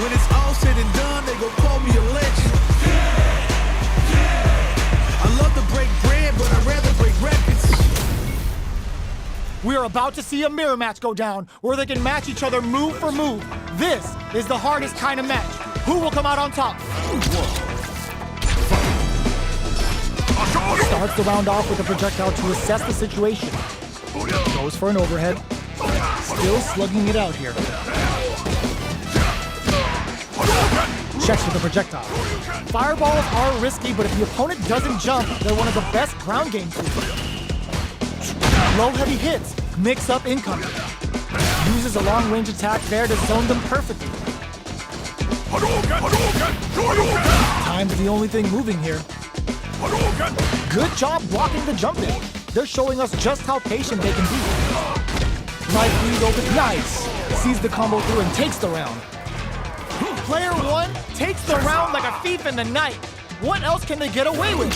When it's all said and done, they gon' call me a legend. I love to break bread, but I'd rather break records. We're about to see a mirror match go down, where they can match each other move for move. This is the hardest kind of match. Who will come out on top? Starts the round off with a projectile to assess the situation. Goes for an overhead. Still slugging it out here. Checks with the projectile. Fireballs are risky, but if the opponent doesn't jump, they're one of the best ground game tools. Low heavy hits, mix up incoming. Uses a long range attack there to zone them perfectly. Time's the only thing moving here. Good job blocking the jump in. They're showing us just how patient they can be. Right lead open, nice. Sees the combo through and takes the round. Player one takes the round like a thief in the night. What else can they get away with?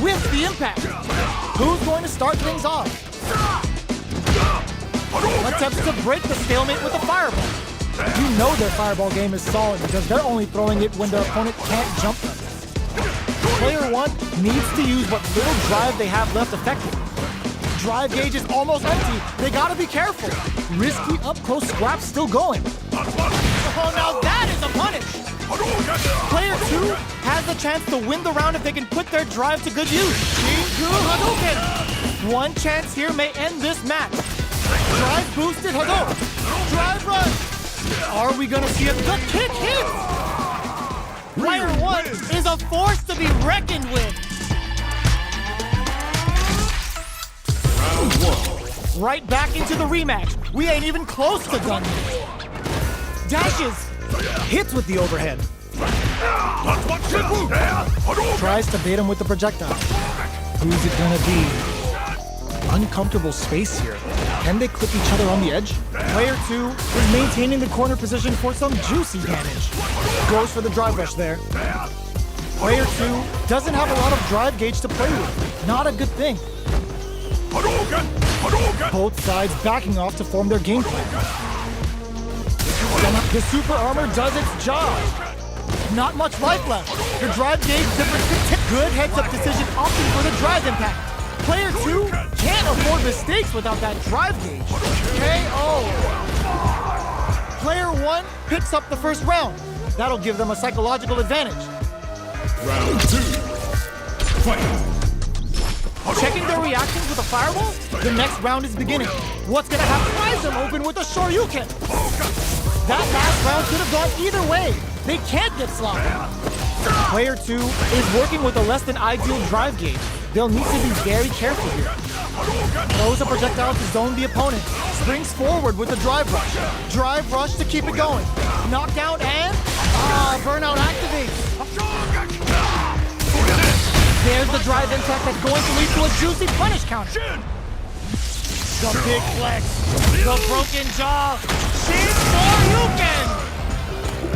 With the impact. Who's going to start things off? Attempts to break the stalemate with a fireball. You know their fireball game is solid because they're only throwing it when their opponent can't jump them. Player one needs to use what little drive they have left effectively. Drive gauge is almost empty. They gotta be careful. Risky up-close scraps still going. Oh, now that is a punish. Player two has the chance to win the round if they can put their drive to good use. Shinku Hadouken. One chance here may end this match. Drive boosted Hadouken. Drive rush. Are we gonna see it? The kick hits! Player one is a force to be reckoned with. Round one. Right back into the rematch. We ain't even close to done yet. Dashes. Hits with the overhead. Tries to bait him with the projectile. Who's it gonna be? Uncomfortable space here. Can they clip each other on the edge? Player two is maintaining the corner position for some juicy damage. Goes for the drive rush there. Player two doesn't have a lot of drive gauge to play with. Not a good thing. Both sides backing off to form their game plan. The super armor does its job. Not much life left. The drive gauge difference could tip. Good heads-up decision opting for the drive impact. Player two can't afford mistakes without that drive gauge. KO. Player one picks up the first round. That'll give them a psychological advantage. Round two. Fight. Checking their reactions with a fireball, the next round is beginning. What's gonna have prize them open with a Shoryuken? That last round could have gone either way. They can't get sloppy. Player two is working with a less than ideal drive gauge. They'll need to be very careful here. Throws a projectile to zone the opponent. Springs forward with a drive rush. Drive rush to keep it going. Knockdown and... burnout activates. There's the drive impact that's going to lead to a juicy punish counter. The big flex. The broken jaw. Shin Shoryuken!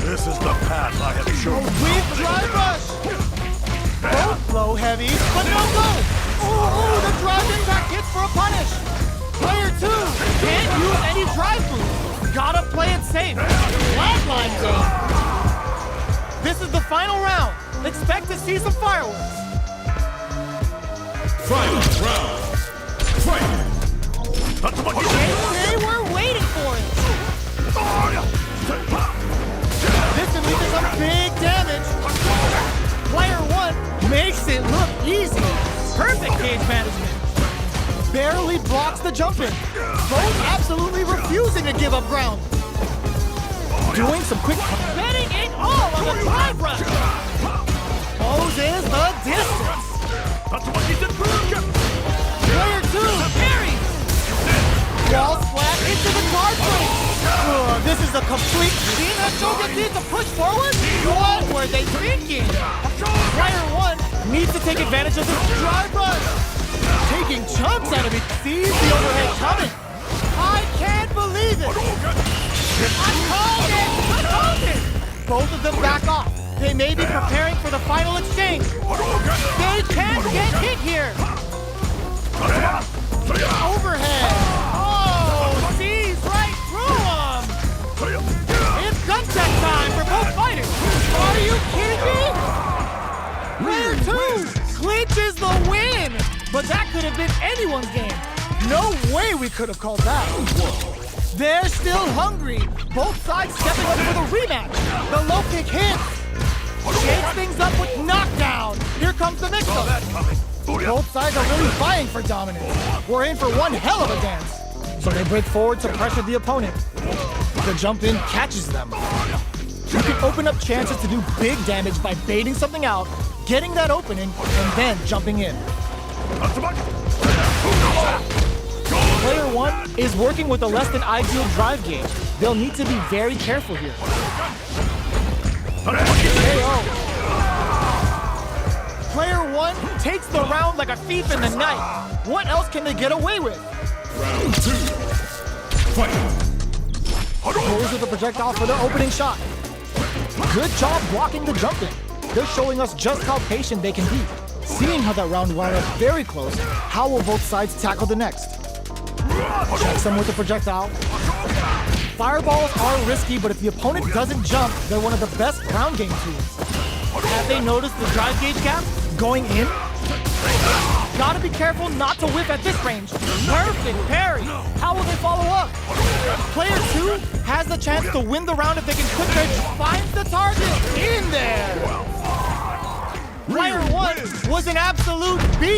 This is the path I have chosen. A weak drive rush. Both blow heavy, but no go. Ooh, the drive impact hits for a punish. Player two can't use any drive boost. Gotta play it safe. Flatline zone. This is the final round. Expect to see some fireworks. Final round. Fight. They were waiting for it. This can lead to some big damage. Player one makes it look easy. Perfect gauge management. Barely blocks the jump in. Both absolutely refusing to give up ground. Doing some quick... Betting it all on the drive rush. Closes the distance. Player two parries. Wall splat into the guard plate. This is a complete... See that Shogun needs to push forward? What were they thinking? Player one needs to take advantage of this drive rush. Taking chunks out of it. Sees the overhead coming. I can't believe it. I called it. I called it. Both of them back off. They may be preparing for the final exchange. They can't get hit here. Overhead. Oh, sees right through but that could have been anyone's game. No way we could have called that. They're still hungry. Both sides stepping up for the rematch. The low kick hits. Shakes things up with knockdown. Here comes the mix-up. Both sides are really vying for dominance. We're in for one hell of a dance. So they break forward to pressure the opponent. The jump in catches them. You can open up chances to do big damage by baiting something out, getting that opening, and then jumping in. Player 1 is working with a less than ideal drive gauge. They'll need to be very careful here. KO. Player 1 takes the round like a thief in the night. What else can they get away with? Round 2. Fight. Goes with the projectile for the opening shot. Good job blocking the jump in. They're showing us just how patient they can be. Seeing how that round wound up very close, how will both sides tackle the next? Checks them with the projectile. Fireballs are risky, but if the opponent doesn't jump, they're one of the best ground game tools. Have they noticed the drive gauge gap? Going in? Gotta be careful not to whip at this range. Perfect parry. How will they follow up? Player 2 has the chance to win the round if they can put their finds the target in there. Player 1 was an absolute beast.